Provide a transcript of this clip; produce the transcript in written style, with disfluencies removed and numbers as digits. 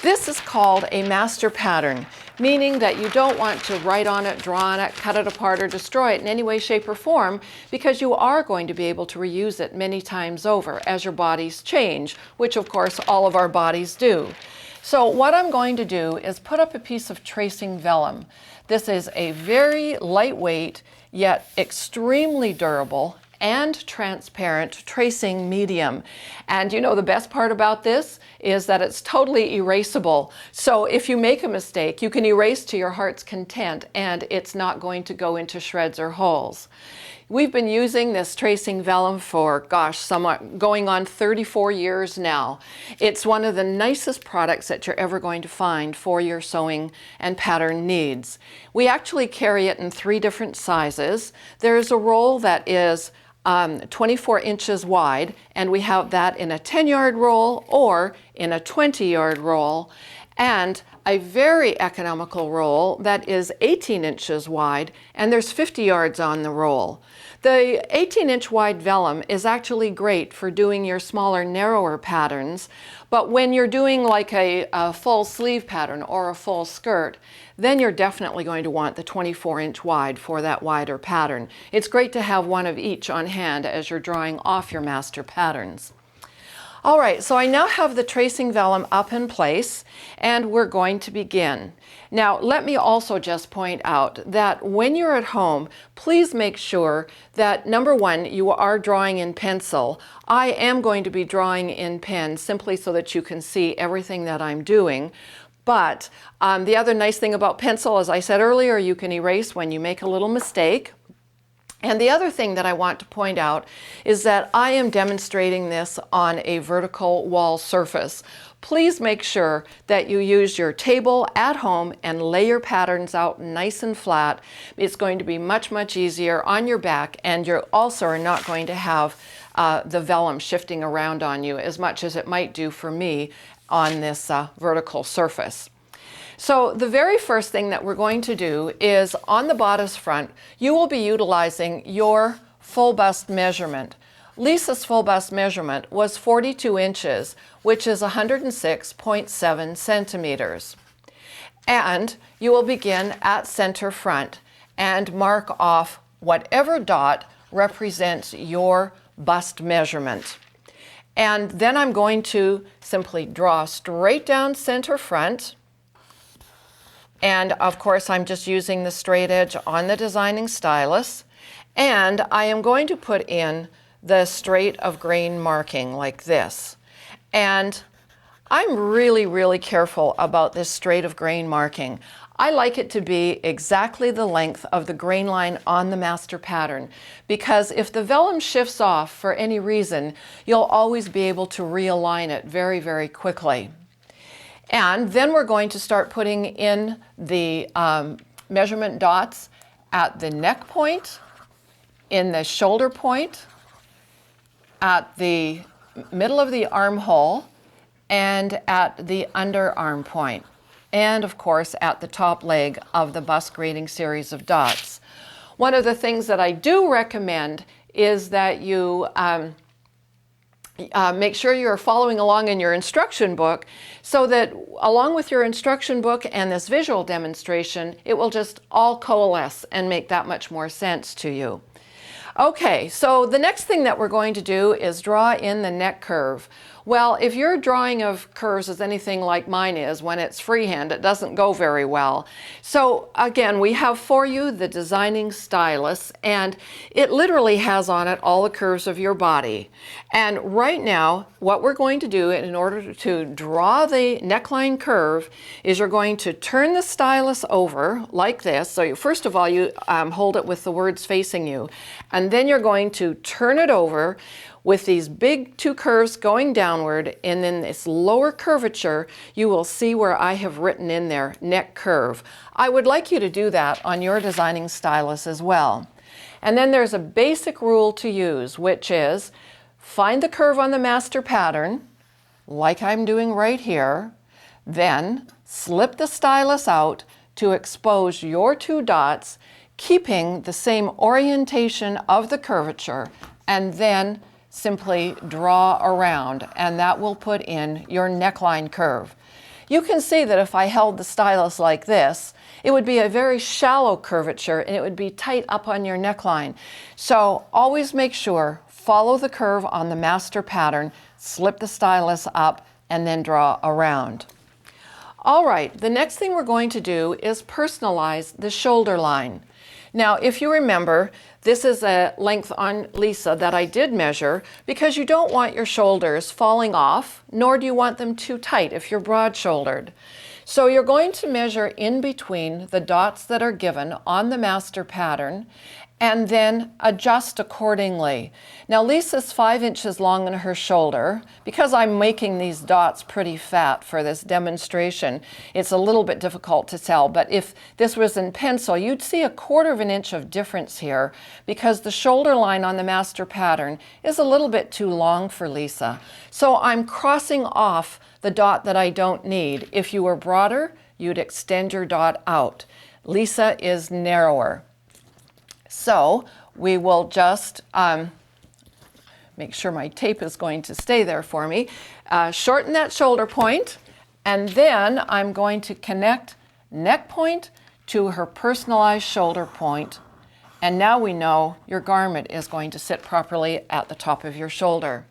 This is called a master pattern, meaning that you don't want to write on it, draw on it, cut it apart, or destroy it in any way, shape, or form, because you are going to be able to reuse it many times over as your bodies change, which of course all of our bodies do. So what I'm going to do is put up a piece of tracing vellum. This is a very lightweight, yet extremely durable and transparent tracing medium. And you know, the best part about this is that it's totally erasable. So if you make a mistake, you can erase to your heart's content and it's not going to go into shreds or holes. We've been using this tracing vellum for, gosh, somewhat going on 34 years now. It's one of the nicest products that you're ever going to find for your sewing and pattern needs. We actually carry it in 3 different sizes. There's a roll that is 24 inches wide, and we have that in a 10-yard roll or in a 20-yard roll, and a very economical roll that is 18 inches wide, and there's 50 yards on the roll. The 18-inch wide vellum is actually great for doing your smaller, narrower patterns, but when you're doing like a full sleeve pattern or a full skirt, then you're definitely going to want the 24-inch wide for that wider pattern. It's great to have one of each on hand as you're drawing off your master patterns. All right, so I now have the tracing vellum up in place, and we're going to begin. Now, let me also just point out that when you're at home, please make sure that, number one, you are drawing in pencil. I am going to be drawing in pen simply so that you can see everything that I'm doing. But the other nice thing about pencil, as I said earlier, you can erase when you make a little mistake. And the other thing that I want to point out is that I am demonstrating this on a vertical wall surface. Please make sure that you use your table at home and lay your patterns out nice and flat. It's going to be much, much easier on your back, and you also are not going to have the vellum shifting around on you as much as it might do for me on this vertical surface. So the very first thing that we're going to do is on the bodice front, you will be utilizing your full bust measurement. Lisa's full bust measurement was 42 inches, which is 106.7 centimeters. And you will begin at center front and mark off whatever dot represents your bust measurement. And then I'm going to simply draw straight down center front. And of course, I'm just using the straight edge on the designing stylus. And I am going to put in the straight of grain marking like this. And I'm really, really careful about this straight of grain marking. I like it to be exactly the length of the grain line on the master pattern, because if the vellum shifts off for any reason, you'll always be able to realign it very, very quickly. And then we're going to start putting in the measurement dots at the neck point, in the shoulder point, at the middle of the armhole, and at the underarm point, and of course at the top leg of the bust grading series of dots. One of the things that I do recommend is that you make sure you're following along in your instruction book, so that along with your instruction book and this visual demonstration, it will just all coalesce and make that much more sense to you. Okay, so the next thing that we're going to do is draw in the neck curve. Well, if your drawing of curves is anything like mine is, when it's freehand, it doesn't go very well. So again, we have for you the designing stylus, and it literally has on it all the curves of your body. And right now, what we're going to do in order to draw the neckline curve is you're going to turn the stylus over like this. So first of all, you hold it with the words facing you, and then you're going to turn it over with these big 2 curves going downward, and then this lower curvature, you will see where I have written in there, neck curve. I would like you to do that on your designing stylus as well. And then there's a basic rule to use, which is find the curve on the master pattern, like I'm doing right here, then slip the stylus out to expose your 2 dots, keeping the same orientation of the curvature, and then simply draw around, and that will put in your neckline curve. You can see that if I held the stylus like this, it would be a very shallow curvature and it would be tight up on your neckline. So always make sure, follow the curve on the master pattern, slip the stylus up, and then draw around. All right, the next thing we're going to do is personalize the shoulder line. Now, if you remember, this is a length on Lisa that I did measure because you don't want your shoulders falling off, nor do you want them too tight if you're broad-shouldered. So you're going to measure in between the dots that are given on the master pattern and then adjust accordingly. Now Lisa's 5 inches long in her shoulder. Because I'm making these dots pretty fat for this demonstration, it's a little bit difficult to tell, but if this was in pencil, you'd see a 1/4 inch of difference here because the shoulder line on the master pattern is a little bit too long for Lisa. So I'm crossing off the dot that I don't need. If you were broader, you'd extend your dot out. Lisa is narrower. So we will just make sure my tape is going to stay there for me. Shorten that shoulder point, and then I'm going to connect neck point to her personalized shoulder point. And now we know your garment is going to sit properly at the top of your shoulder.